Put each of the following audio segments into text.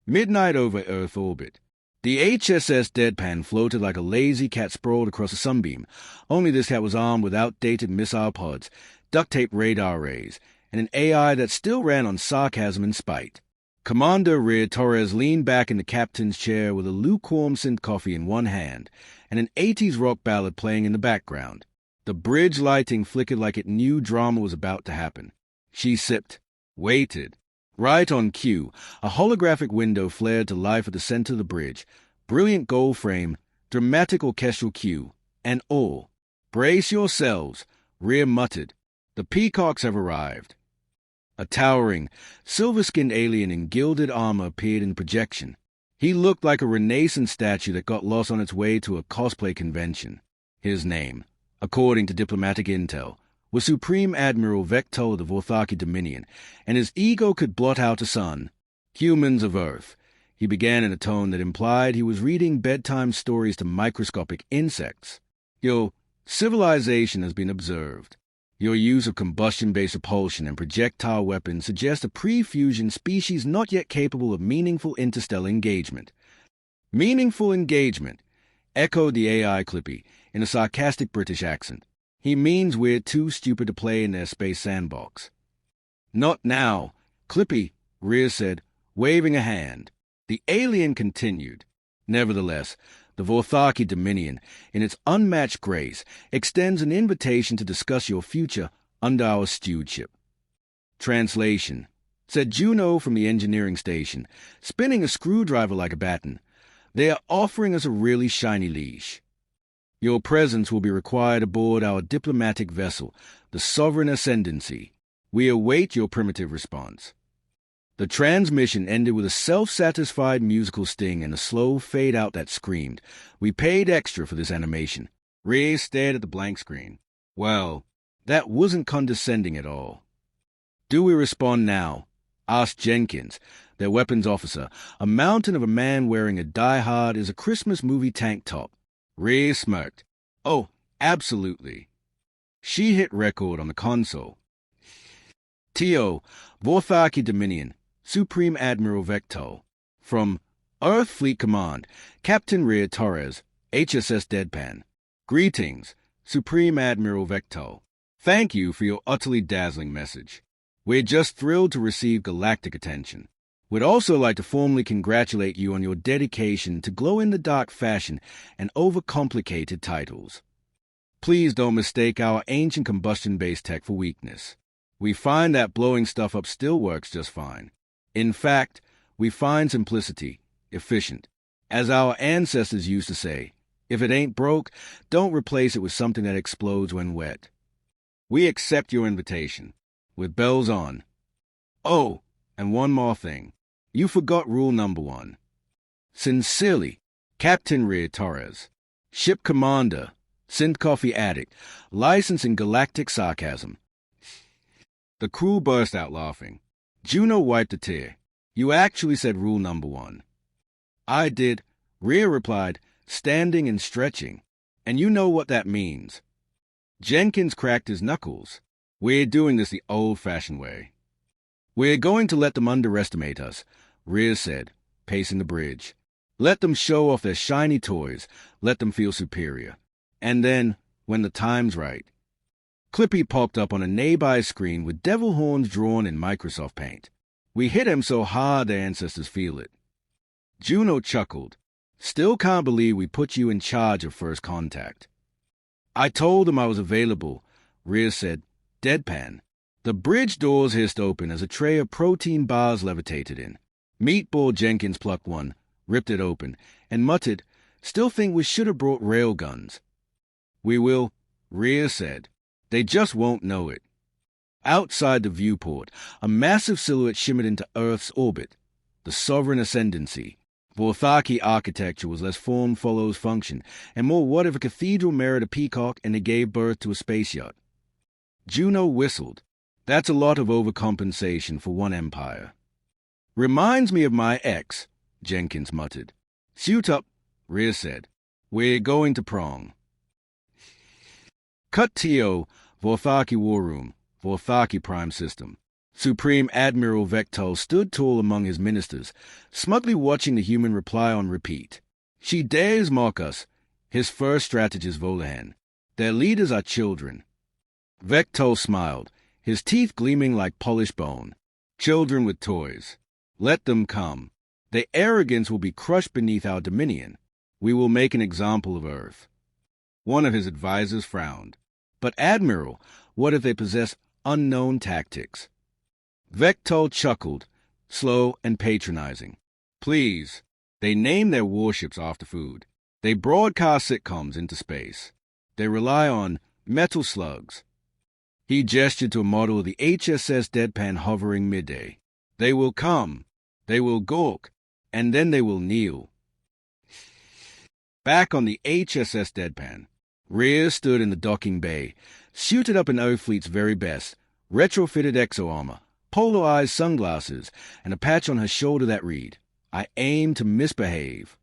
Midnight over Earth orbit. The HSS Deadpan floated like a lazy cat sprawled across a sunbeam, only this cat was armed with outdated missile pods, duct-tape radar arrays, and an AI that still ran on sarcasm and spite. Commander Rear Torres leaned back in the captain's chair with a lukewarm synth coffee in one hand and an 80s rock ballad playing in the background. The bridge lighting flickered like it knew drama was about to happen. She sipped, waited. Right on cue, a holographic window flared to life at the center of the bridge. Brilliant gold frame, dramatic orchestral cue, and all. "Brace yourselves," Rear muttered. "The peacocks have arrived." A towering, silver-skinned alien in gilded armor appeared in the projection. He looked like a Renaissance statue that got lost on its way to a cosplay convention. His name, according to diplomatic intel, was Supreme Admiral Vector of the Vorthaki Dominion, and his ego could blot out a sun. "Humans of Earth," he began in a tone that implied he was reading bedtime stories to microscopic insects. "Your civilization has been observed. Your use of combustion-based repulsion and projectile weapons suggests a pre-fusion species not yet capable of meaningful interstellar engagement." "Meaningful engagement," echoed the AI Clippy in a sarcastic British accent. "He means we're too stupid to play in their space sandbox." "Not now," Clippy, Rear said, waving a hand. The alien continued. "Nevertheless, the Vorthaki Dominion, in its unmatched grace, extends an invitation to discuss your future under our stewardship." "Translation," said Juno from the engineering station, spinning a screwdriver like a baton. "They are offering us a really shiny leash. Your presence will be required aboard our diplomatic vessel, the Sovereign Ascendancy. We await your primitive response." The transmission ended with a self-satisfied musical sting and a slow fade-out that screamed, "We paid extra for this animation." Ray stared at the blank screen. "Well, that wasn't condescending at all." "Do we respond now?" asked Jenkins, their weapons officer, a mountain of a man wearing a die-hard is a Christmas movie tank top. Ray smirked. "Oh, absolutely." She hit record on the console. "T.O., Vorthaki Dominion, Supreme Admiral Vector. From Earth Fleet Command, Captain Rear Torres, HSS Deadpan. Greetings, Supreme Admiral Vector. Thank you for your utterly dazzling message. We're just thrilled to receive galactic attention. We'd also like to formally congratulate you on your dedication to glow-in-the-dark fashion and overcomplicated titles. Please don't mistake our ancient combustion-based tech for weakness. We find that blowing stuff up still works just fine. In fact, we find simplicity efficient. As our ancestors used to say, if it ain't broke, don't replace it with something that explodes when wet. We accept your invitation, with bells on. Oh, and one more thing. You forgot rule number 1. Sincerely, Captain Rear Torres, Ship Commander, Synth Coffee Addict, licensed in galactic sarcasm. The crew burst out laughing. Juno wiped a tear. "You actually said rule number 1. "I did," Rear replied, standing and stretching. "And you know what that means." Jenkins cracked his knuckles. "We're doing this the old-fashioned way." "We're going to let them underestimate us," Rear said, pacing the bridge. "Let them show off their shiny toys. Let them feel superior. And then, when the time's right." Clippy popped up on a nearby screen with devil horns drawn in Microsoft Paint. "We hit him so hard their ancestors feel it." Juno chuckled. "Still can't believe we put you in charge of first contact." "I told them I was available," Rear said, deadpan. The bridge doors hissed open as a tray of protein bars levitated in. Meatball Jenkins plucked one, ripped it open, and muttered, "Still think we should have brought railguns." "We will," Rear said. "They just won't know it." Outside the viewport, a massive silhouette shimmered into Earth's orbit. The Sovereign Ascendancy. Vorthaki architecture was less form follows function, and more what if a cathedral married a peacock and it gave birth to a space yacht. Juno whistled. "That's a lot of overcompensation for one empire." "Reminds me of my ex," Jenkins muttered. "Suit up," Rear said. "We're going to prong." Cut T.O., Vorthaki War Room, Vorthaki Prime System. Supreme Admiral Vectol stood tall among his ministers, smugly watching the human reply on repeat. She dares mock us. His first strategist Volahan. Their leaders are children. Vectol smiled, his teeth gleaming like polished bone. Children with toys. Let them come. Their arrogance will be crushed beneath our dominion. We will make an example of Earth. One of his advisers frowned. But Admiral, what if they possess unknown tactics? Vectol chuckled, slow and patronizing. Please. They name their warships after food. They broadcast sitcoms into space. They rely on metal slugs. He gestured to a model of the HSS Deadpan hovering midday. They will come. They will gawk. And then they will kneel. Back on the HSS Deadpan, Rhea stood in the docking bay, suited up in Earthfleet's very best, retrofitted exo-armor, polarized sunglasses, and a patch on her shoulder that read, I aim to misbehave.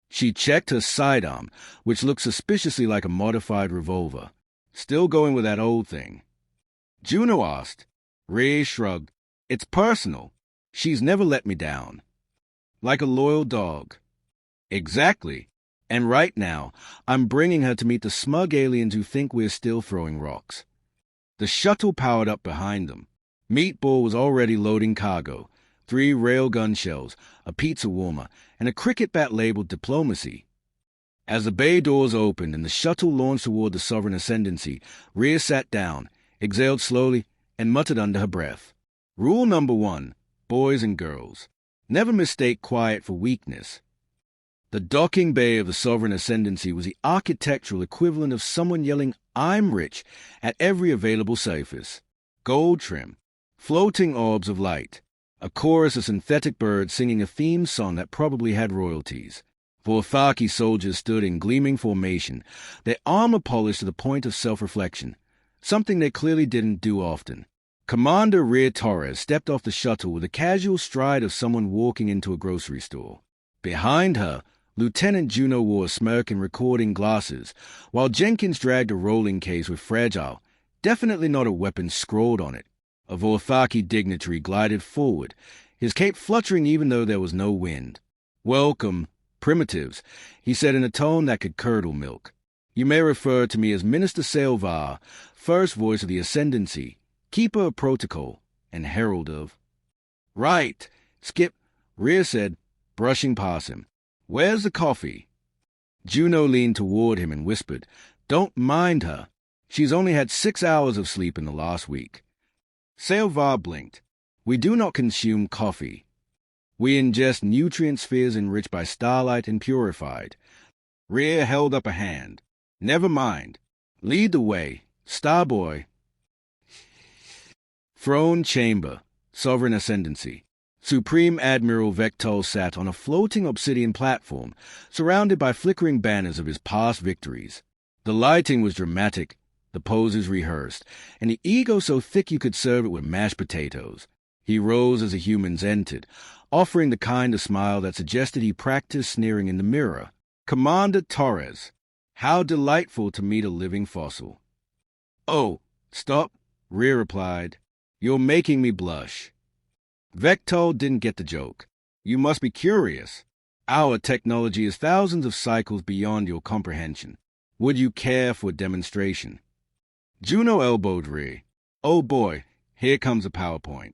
She checked her sidearm, which looked suspiciously like a modified revolver. Still going with that old thing. Juno asked. Rhea shrugged. It's personal. She's never let me down. Like a loyal dog. Exactly. And right now, I'm bringing her to meet the smug aliens who think we're still throwing rocks. The shuttle powered up behind them. Meatball was already loading cargo. 3 railgun shells, a pizza warmer, and a cricket bat labeled diplomacy. As the bay doors opened and the shuttle launched toward the Sovereign Ascendancy, Rhea sat down, exhaled slowly, and muttered under her breath. Rule number 1, boys and girls. Never mistake quiet for weakness. The docking bay of the Sovereign Ascendancy was the architectural equivalent of someone yelling, I'm rich, at every available surface. Gold trim, floating orbs of light, a chorus of synthetic birds singing a theme song that probably had royalties. Vorthaki soldiers stood in gleaming formation, their armor polished to the point of self-reflection, something they clearly didn't do often. Commander Rhea Torres stepped off the shuttle with the casual stride of someone walking into a grocery store. Behind her, Lieutenant Juno wore a smirk and recording glasses, while Jenkins dragged a rolling case with fragile, definitely not a weapon scrawled on it. A Vorthaki dignitary glided forward, his cape fluttering even though there was no wind. Welcome, primitives, he said in a tone that could curdle milk. You may refer to me as Minister Selvar, first voice of the Ascendancy, keeper of protocol, and herald of... Right, Skip, Rhea said, brushing past him. Where's the coffee? Juno leaned toward him and whispered, Don't mind her. She's only had 6 hours of sleep in the last week. Selvar blinked. We do not consume coffee. We ingest nutrient spheres enriched by starlight and purified. Rhea held up a hand. Never mind. Lead the way, Starboy. Throne Chamber, Sovereign Ascendancy. Supreme Admiral Vectol sat on a floating obsidian platform, surrounded by flickering banners of his past victories. The lighting was dramatic, the poses rehearsed, and the ego so thick you could serve it with mashed potatoes. He rose as the humans entered, offering the kind of smile that suggested he practiced sneering in the mirror. Commander Torres, how delightful to meet a living fossil. Oh, stop, Rhea replied. You're making me blush. Vectol didn't get the joke. You must be curious. Our technology is thousands of cycles beyond your comprehension. Would you care for a demonstration? Juno elbowed Rhea. Oh boy, here comes a PowerPoint.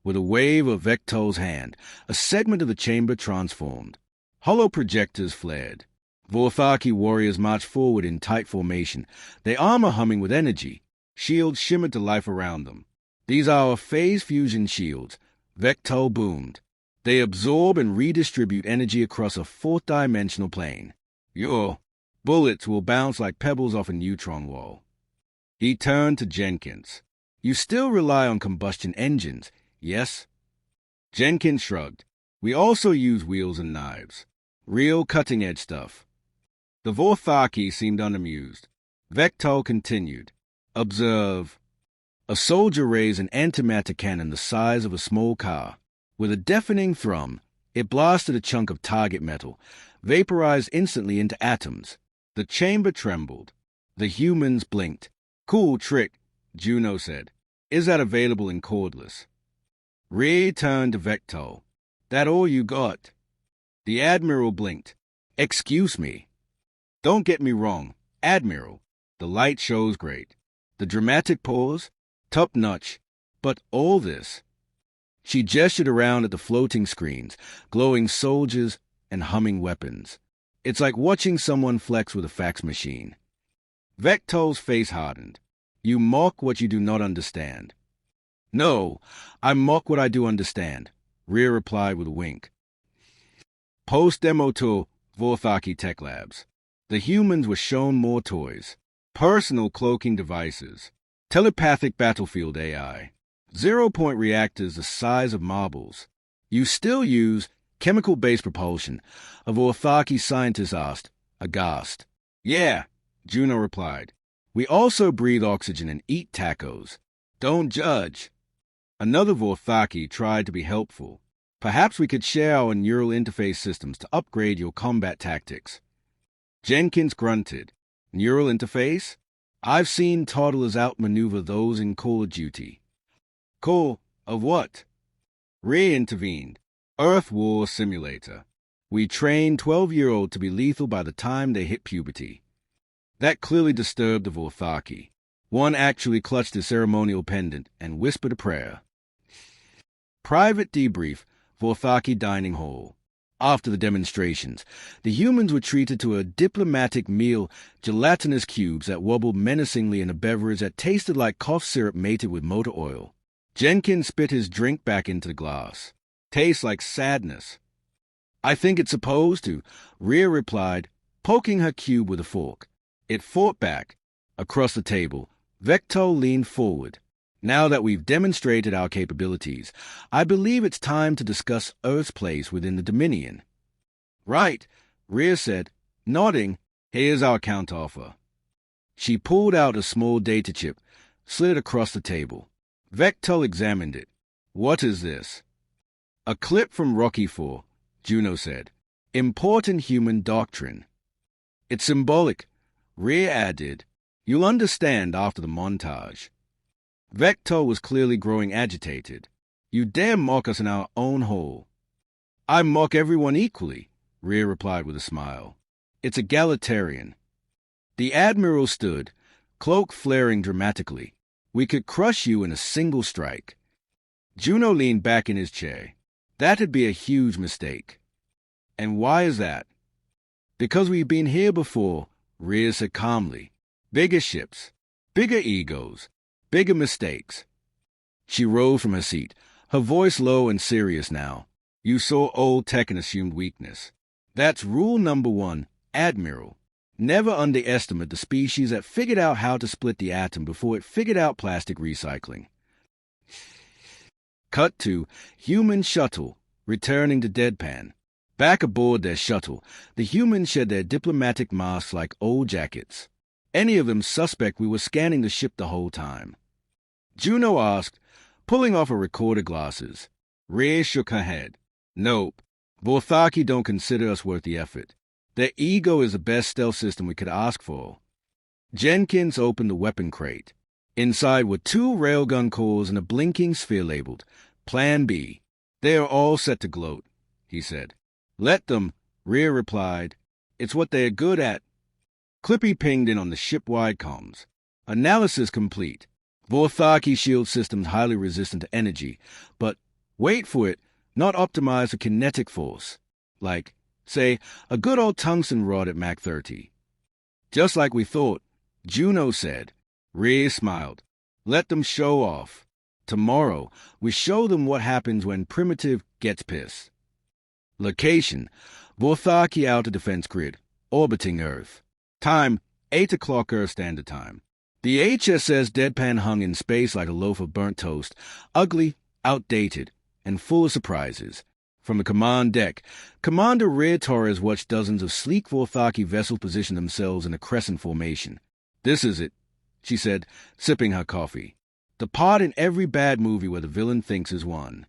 With a wave of Vectol's hand, a segment of the chamber transformed. Hollow projectors flared. Vorthaki warriors marched forward in tight formation, their armor humming with energy. Shields shimmered to life around them. These are our phase fusion shields. Vectol boomed. They absorb and redistribute energy across a 4th-dimensional plane. Your bullets will bounce like pebbles off a neutron wall. He turned to Jenkins. You still rely on combustion engines, yes? Jenkins shrugged. We also use wheels and knives. Real cutting-edge stuff. The Vorthaki seemed unamused. Vectol continued. Observe. A soldier raised an antimatter cannon the size of a small car. With a deafening thrum, it blasted a chunk of target metal, vaporized instantly into atoms. The chamber trembled. The humans blinked. Cool trick, Juno said. Is that available in cordless? Rhea turned to Vecto. That all you got? The Admiral blinked. Excuse me. Don't get me wrong, Admiral. The light show's great. The dramatic pause, top-notch. But all this. She gestured around at the floating screens, glowing soldiers and humming weapons. It's like watching someone flex with a fax machine. Vecto's face hardened. You mock what you do not understand. No, I mock what I do understand, Rhea replied with a wink. Post-demo to Vorthaki Tech Labs. The humans were shown more toys, personal cloaking devices, telepathic battlefield AI, zero-point reactors the size of marbles. You still use chemical-based propulsion, a Vorthaki scientist asked, aghast. Yeah, Juno replied. We also breathe oxygen and eat tacos. Don't judge. Another Vorthaki tried to be helpful. Perhaps we could share our neural interface systems to upgrade your combat tactics. Jenkins grunted. Neural interface? I've seen toddlers outmaneuver those in Call of Duty. Call of what? Rhea intervened. Earth War Simulator. We train 12-year-olds to be lethal by the time they hit puberty. That clearly disturbed the Vorthaki. One actually clutched his ceremonial pendant and whispered a prayer. Private debrief, Vorthaki dining hall. After the demonstrations, the humans were treated to a diplomatic meal, gelatinous cubes that wobbled menacingly in a beverage that tasted like cough syrup mated with motor oil. Jenkins spit his drink back into the glass. Tastes like sadness. I think it's supposed to, Rhea replied, poking her cube with a fork. It fought back. Across the table, Vecto leaned forward. Now that we've demonstrated our capabilities, I believe it's time to discuss Earth's place within the Dominion. Right, Rhea said, nodding. Here's our counteroffer. She pulled out a small data chip, slid it across the table. Vecto examined it. What is this? A clip from Rocky IV, Juno said. Important human doctrine. It's symbolic, Rhea added. You'll understand after the montage. Vecto was clearly growing agitated. You dare mock us in our own hole. I mock everyone equally, Rhea replied with a smile. It's egalitarian. The Admiral stood, cloak flaring dramatically. We could crush you in a single strike. Juno leaned back in his chair. That'd be a huge mistake. And why is that? Because we've been here before, Rhea said calmly. Bigger ships, bigger egos, bigger mistakes. She rose from her seat, her voice low and serious now. You saw old tech and assumed weakness. That's rule number 1, Admiral. Never underestimate the species that figured out how to split the atom before it figured out plastic recycling. Cut to human shuttle, returning to deadpan. Back aboard their shuttle, the humans shed their diplomatic masks like old jackets. Any of them suspect we were scanning the ship the whole time. Juno asked, pulling off her recorder glasses. Rhea shook her head. Nope. Vorthaki don't consider us worth the effort. Their ego is the best stealth system we could ask for. Jenkins opened the weapon crate. Inside were 2 railgun cores and a blinking sphere labeled Plan B. They are all set to gloat, he said. Let them, Rhea replied. It's what they are good at. Clippy pinged in on the ship-wide comms. Analysis complete. Vorthaki shield systems highly resistant to energy, but, wait for it, not optimized for kinetic force. Like, say, a good old tungsten rod at Mach 30. Just like we thought, Juno said. Rhea smiled. Let them show off. Tomorrow, we show them what happens when Primitive gets pissed. Location, Vorthaki Outer Defense Grid, orbiting Earth. Time, 8 o'clock Earth Standard Time. The HSS Deadpan hung in space like a loaf of burnt toast, ugly, outdated, and full of surprises. From the command deck, Commander Rhea Torres watched dozens of sleek Vorthaki vessels position themselves in a crescent formation. This is it, she said, sipping her coffee. The part in every bad movie where the villain thinks is won.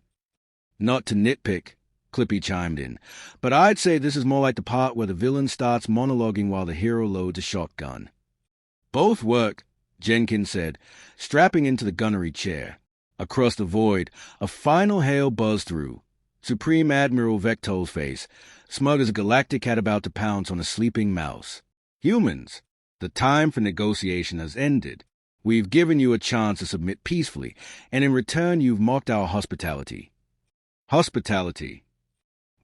Not to nitpick, Clippy chimed in, but I'd say this is more like the part where the villain starts monologuing while the hero loads a shotgun. Both work, Jenkins said, strapping into the gunnery chair. Across the void, a final hail buzzed through. Supreme Admiral Vectol's face, smug as a galactic cat about to pounce on a sleeping mouse. Humans, the time for negotiation has ended. We've given you a chance to submit peacefully, and in return you've mocked our hospitality. Hospitality,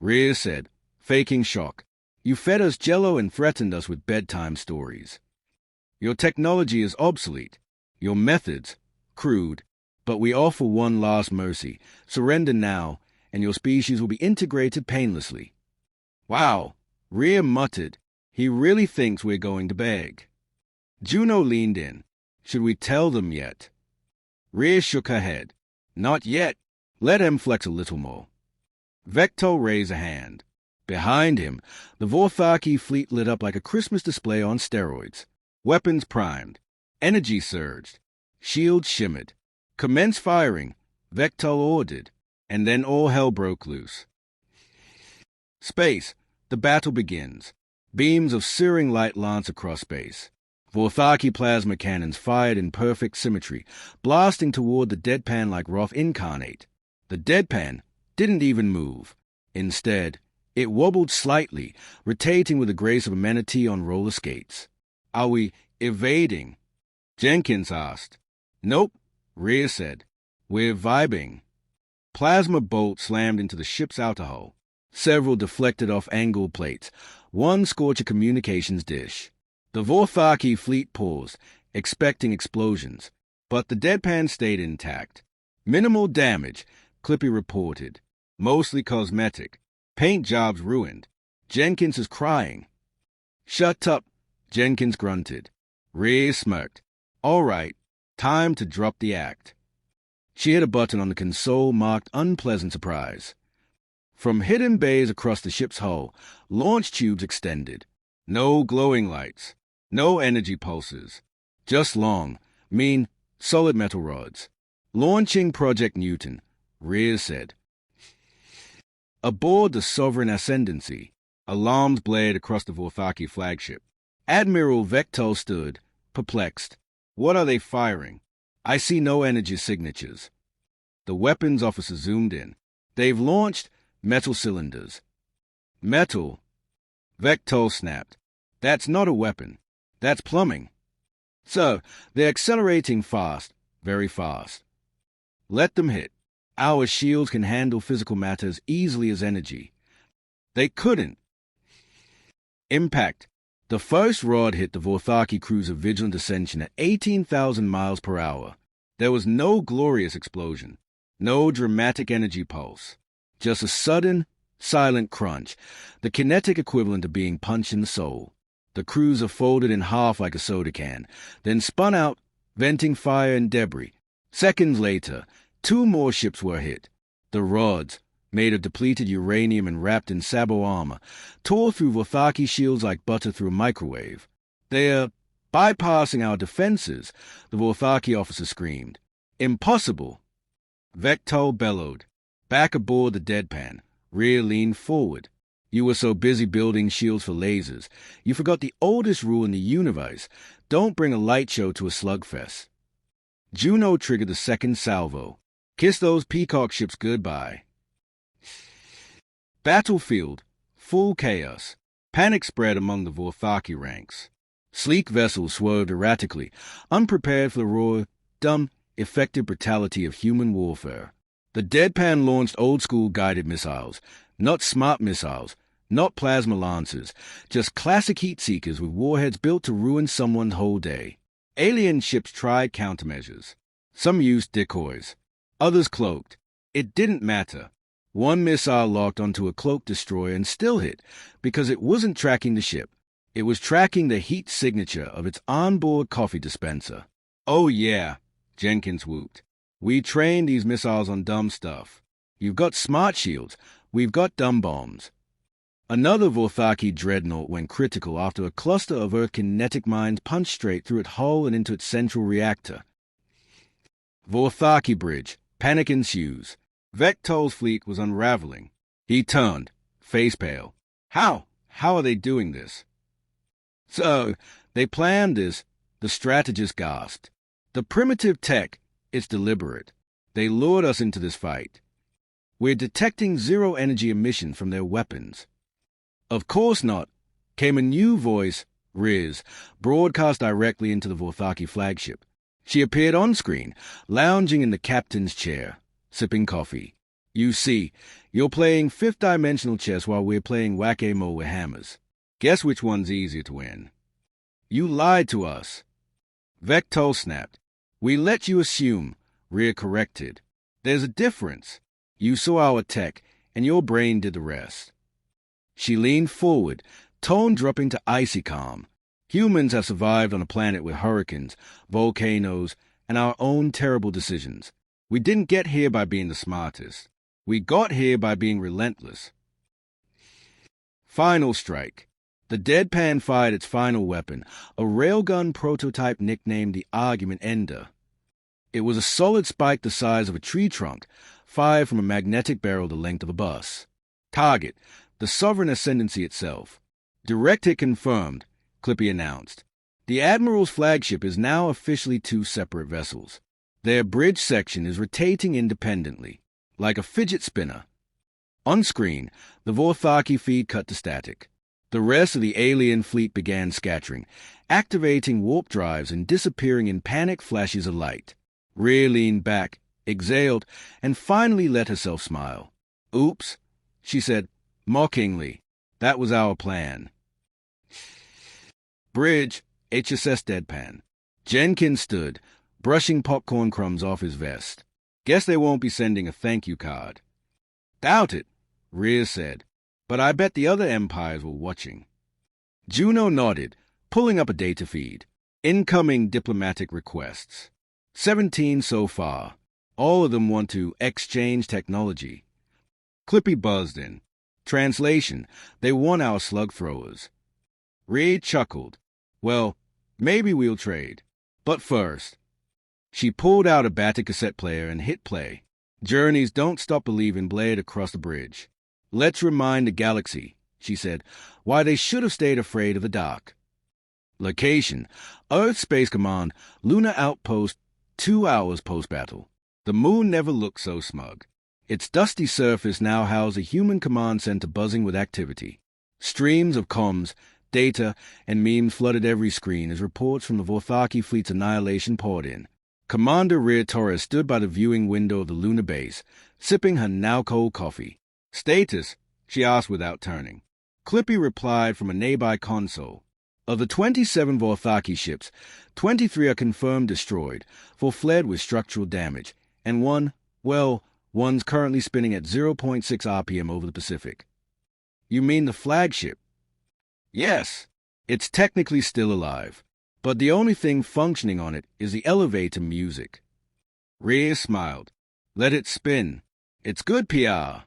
Rhea said, faking shock. You fed us jello and threatened us with bedtime stories. Your technology is obsolete. Your methods, crude. But we offer one last mercy. Surrender now, and your species will be integrated painlessly. Wow, Rhea muttered. He really thinks we're going to beg. Juno leaned in. Should we tell them yet? Rhea shook her head. Not yet. Let him flex a little more. Vectol raised a hand. Behind him, the Vorthaki fleet lit up like a Christmas display on steroids. Weapons primed. Energy surged. Shields shimmered. Commence firing, Vectol ordered, and then all hell broke loose. Space. The battle begins. Beams of searing light lance across space. Vorthaki plasma cannons fired in perfect symmetry, blasting toward the deadpan like Roth incarnate. The deadpan didn't even move. Instead, it wobbled slightly, rotating with the grace of a manatee on roller skates. Are we evading? Jenkins asked. Nope, Rhea said. We're vibing. Plasma bolts slammed into the ship's outer hull. Several deflected off angle plates. One scorched a communications dish. The Vorthaki fleet paused, expecting explosions, but the deadpan stayed intact. Minimal damage, Clippy reported. Mostly cosmetic. Paint jobs ruined. Jenkins is crying. Shut up, Jenkins grunted. Rhea smirked. All right, time to drop the act. She hit a button on the console marked unpleasant surprise. From hidden bays across the ship's hull, launch tubes extended. No glowing lights. No energy pulses. Just long, mean, solid metal rods. Launching Project Newton, Rhea said. Aboard the Sovereign Ascendancy, alarms blared across the Vorthaki flagship. Admiral Vectol stood, perplexed. What are they firing? I see no energy signatures. The weapons officer zoomed in. They've launched metal cylinders. Metal? Vectol snapped. That's not a weapon. That's plumbing. So, they're accelerating fast, very fast. Let them hit. Our shields can handle physical matter as easily as energy. They couldn't. Impact. The first rod hit the Vorthaki cruiser Vigilant Ascension at 18,000 miles per hour. There was no glorious explosion, no dramatic energy pulse, just a sudden, silent crunch, the kinetic equivalent of being punched in the soul. The cruiser folded in half like a soda can, then spun out, venting fire and debris. Seconds later, 2 more ships were hit. The rods, made of depleted uranium and wrapped in Sabo armor, tore through Vorthaki shields like butter through a microwave. They're bypassing our defenses, the Vorthaki officer screamed. Impossible! Vectol bellowed. Back aboard the deadpan, Rhea leaned forward. You were so busy building shields for lasers, you forgot the oldest rule in the universe. Don't bring a light show to a slugfest. Juno triggered the second salvo. Kiss those Peacock ships goodbye. Battlefield. Full chaos. Panic spread among the Vorthaki ranks. Sleek vessels swerved erratically, unprepared for the raw, dumb, effective brutality of human warfare. The deadpan launched old-school guided missiles, not smart missiles, not plasma lancers, just classic heat seekers with warheads built to ruin someone's whole day. Alien ships tried countermeasures. Some used decoys. Others cloaked. It didn't matter. One missile locked onto a cloaked destroyer and still hit, because it wasn't tracking the ship. It was tracking the heat signature of its onboard coffee dispenser. Oh yeah, Jenkins whooped. We trained these missiles on dumb stuff. You've got smart shields. We've got dumb bombs. Another Vorthaki dreadnought went critical after a cluster of Earth kinetic mines punched straight through its hull and into its central reactor. Vorthaki bridge. Panic ensues. Vectol's fleet was unraveling. He turned, face pale. How? How are they doing this? So, they planned this, The strategist gasped. The primitive tech, it's deliberate. They lured us into this fight. We're detecting zero-energy emission from their weapons. Of course not, came a new voice, Riz, broadcast directly into the Vorthaki flagship. She appeared on screen, lounging in the captain's chair, sipping coffee. You see, you're playing fifth-dimensional chess while we're playing whack-a-mole with hammers. Guess which one's easier to win? You lied to us. Vectol snapped. We let you assume, Rhea corrected. There's a difference. You saw our tech, and your brain did the rest. She leaned forward, tone dropping to icy calm. Humans have survived on a planet with hurricanes, volcanoes, and our own terrible decisions. We didn't get here by being the smartest. We got here by being relentless. Final strike. The deadpan fired its final weapon, a railgun prototype nicknamed the Argument Ender. It was a solid spike the size of a tree trunk, fired from a magnetic barrel the length of a bus. Target, the Sovereign Ascendancy itself. Direct hit confirmed, Clippy announced. The Admiral's flagship is now officially two separate vessels. Their bridge section is rotating independently, like a fidget spinner. On screen, the Vorthaki feed cut to static. The rest of the alien fleet began scattering, activating warp drives and disappearing in panic flashes of light. Rhea leaned back, exhaled, and finally let herself smile. Oops, she said, mockingly. That was our plan. Bridge, HSS deadpan. Jenkins stood, brushing popcorn crumbs off his vest. Guess they won't be sending a thank you card. Doubt it, Rhea said, but I bet the other empires were watching. Juno nodded, pulling up a data feed. Incoming diplomatic requests. 17 so far. All of them want to exchange technology. Clippy buzzed in. Translation, they want our slug throwers. Rhea chuckled. Well, maybe we'll trade. But first. She pulled out a battered cassette player and hit play. Journeys Don't Stop Believing blared across the bridge. Let's remind the galaxy, she said, why they should have stayed afraid of the dark. Location, Earth Space Command, Lunar Outpost, 2 hours post-battle. The moon never looked so smug. Its dusty surface now housed a human command center buzzing with activity. Streams of comms, data, and memes flooded every screen as reports from the Vorthaki fleet's annihilation poured in. Commander Rhea Torres stood by the viewing window of the lunar base, sipping her now-cold coffee. Status, she asked without turning. Clippy replied from a nearby console. Of the 27 Vorthaki ships, 23 are confirmed destroyed, 4 fled with structural damage, and one's currently spinning at 0.6 RPM over the Pacific. You mean the flagship? Yes, it's technically still alive, but the only thing functioning on it is the elevator music. Rhea smiled. Let it spin. It's good PR.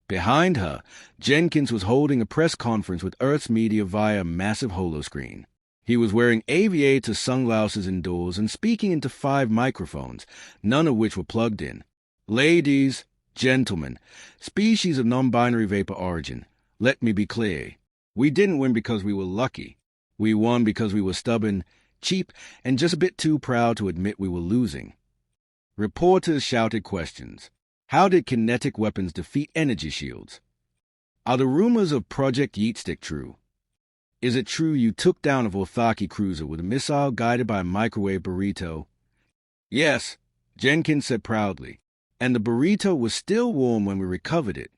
Behind her, Jenkins was holding a press conference with Earth's media via a massive holoscreen. He was wearing aviator sunglasses indoors and speaking into 5 microphones, none of which were plugged in. Ladies, gentlemen, species of non-binary vapor origin, let me be clear. We didn't win because we were lucky. We won because we were stubborn, cheap, and just a bit too proud to admit we were losing. Reporters shouted questions. How did kinetic weapons defeat energy shields? Are the rumors of Project Yeetstick true? Is it true you took down a Vorthaki cruiser with a missile guided by a microwave burrito? Yes, Jenkins said proudly, and the burrito was still warm when we recovered it.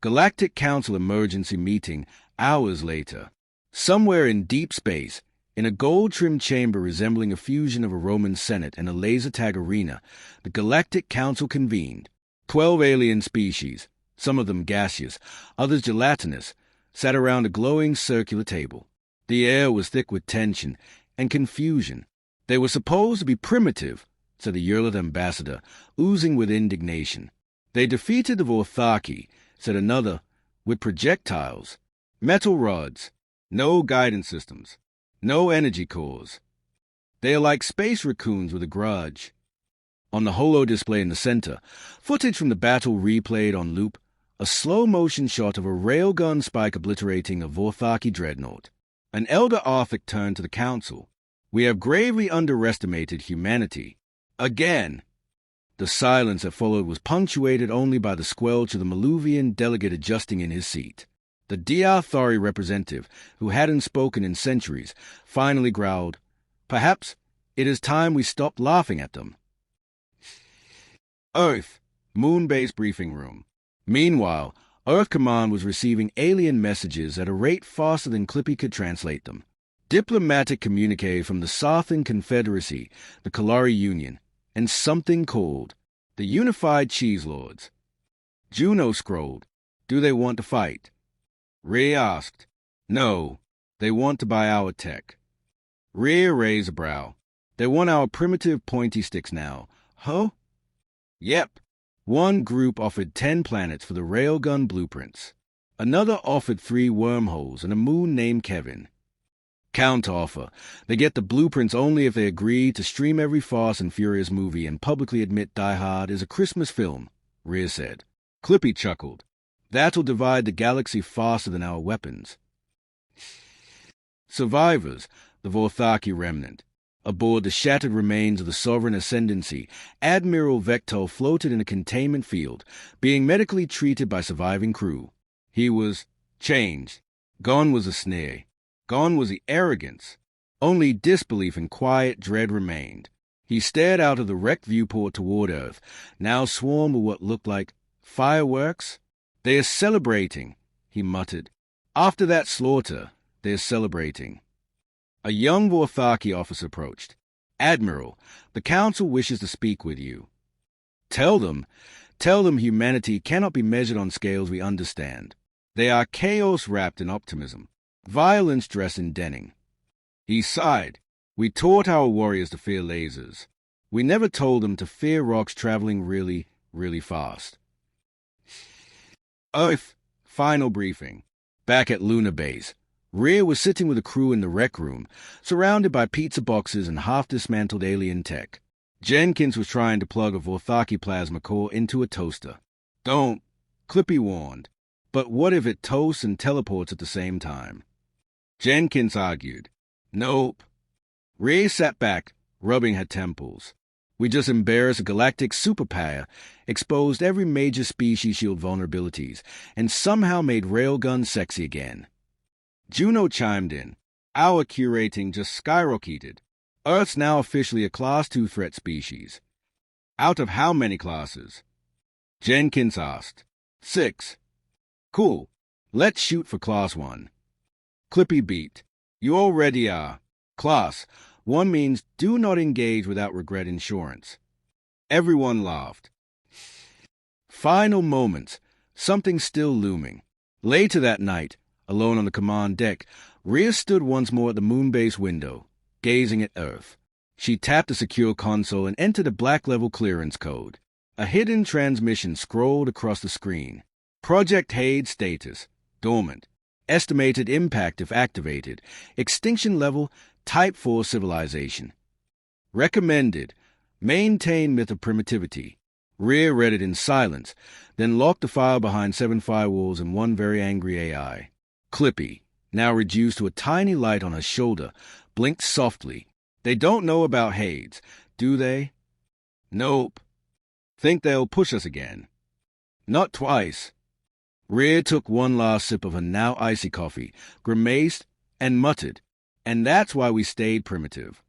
Galactic Council emergency meeting hours later. Somewhere in deep space, in a gold-trimmed chamber resembling a fusion of a Roman Senate and a laser tag arena, the Galactic Council convened. 12 alien species, some of them gaseous, others gelatinous, sat around a glowing circular table. The air was thick with tension and confusion. They were supposed to be primitive, said the Yurlet ambassador, oozing with indignation. They defeated the Vorthaki, said another, with projectiles, metal rods, no guidance systems. No energy cores. They are like space raccoons with a grudge. On the holo display in the center, footage from the battle replayed on loop, a slow-motion shot of a railgun spike obliterating a Vorthaki dreadnought. An elder Arthur turned to the council. We have gravely underestimated humanity. Again. The silence that followed was punctuated only by the squelch of the Maluvian delegate adjusting in his seat. The Diathari representative, who hadn't spoken in centuries, finally growled, "Perhaps it is time we stopped laughing at them." Earth, Moon Base briefing room. Meanwhile, Earth Command was receiving alien messages at a rate faster than Clippy could translate them. Diplomatic communique from the Southern Confederacy, the Kalari Union, and something called the Unified Cheese Lords. Juno scrolled, "Do they want to fight?" Rhea asked, "No, they want to buy our tech." Rhea raised a brow. "They want our primitive pointy sticks now, huh?" "Yep." One group offered 10 planets for the railgun blueprints. Another offered 3 wormholes and a moon named Kevin. Counteroffer. They get the blueprints only if they agree to stream every Fast and Furious movie and publicly admit Die Hard is a Christmas film, Rhea said. Clippy chuckled. That'll divide the galaxy faster than our weapons. Survivors, the Vorthaki remnant. Aboard the shattered remains of the Sovereign Ascendancy, Admiral Vectel floated in a containment field, being medically treated by surviving crew. He was changed. Gone was the sneer. Gone was the arrogance. Only disbelief and quiet dread remained. He stared out of the wrecked viewport toward Earth, now swarmed with what looked like fireworks. "They are celebrating," he muttered. "After that slaughter, they are celebrating." A young Vorthaki officer approached. "Admiral, the Council wishes to speak with you." Tell them humanity cannot be measured on scales we understand. They are chaos wrapped in optimism, violence dressed in denning." He sighed. "We taught our warriors to fear lasers. We never told them to fear rocks traveling really, really fast." Earth, final briefing. Back at Lunar Base, Rhea was sitting with the crew in the rec room, surrounded by pizza boxes and half-dismantled alien tech. Jenkins was trying to plug a Vorthaki plasma core into a toaster. "Don't," Clippy warned. "But what if it toasts and teleports at the same time?" Jenkins argued. "Nope." Rhea sat back, rubbing her temples. "We just embarrassed a galactic superpower, exposed every major species shield vulnerabilities, and somehow made railguns sexy again." Juno chimed in. "Our Q rating just skyrocketed. Earth's now officially a Class 2 threat species." "Out of how many classes?" Jenkins asked. 6. "Cool. Let's shoot for Class 1. Clippy beat. "You already are. Class 1 means do not engage without regret insurance." Everyone laughed. Final moments. Something still looming. Later that night, alone on the command deck, Rhea stood once more at the moonbase window, gazing at Earth. She tapped the secure console and entered a black-level clearance code. A hidden transmission scrolled across the screen. Project Haid status, dormant. Estimated impact if activated. Extinction level, Type 4 civilization. Recommended, maintain myth of primitivity. Rhea read it in silence, then locked the file behind 7 firewalls and one very angry AI. Clippy, now reduced to a tiny light on her shoulder, blinked softly. "They don't know about Hades, do they?" "Nope." "Think they'll push us again?" "Not twice." Rhea took one last sip of her now icy coffee, grimaced, and muttered, "And that's why we stayed primitive."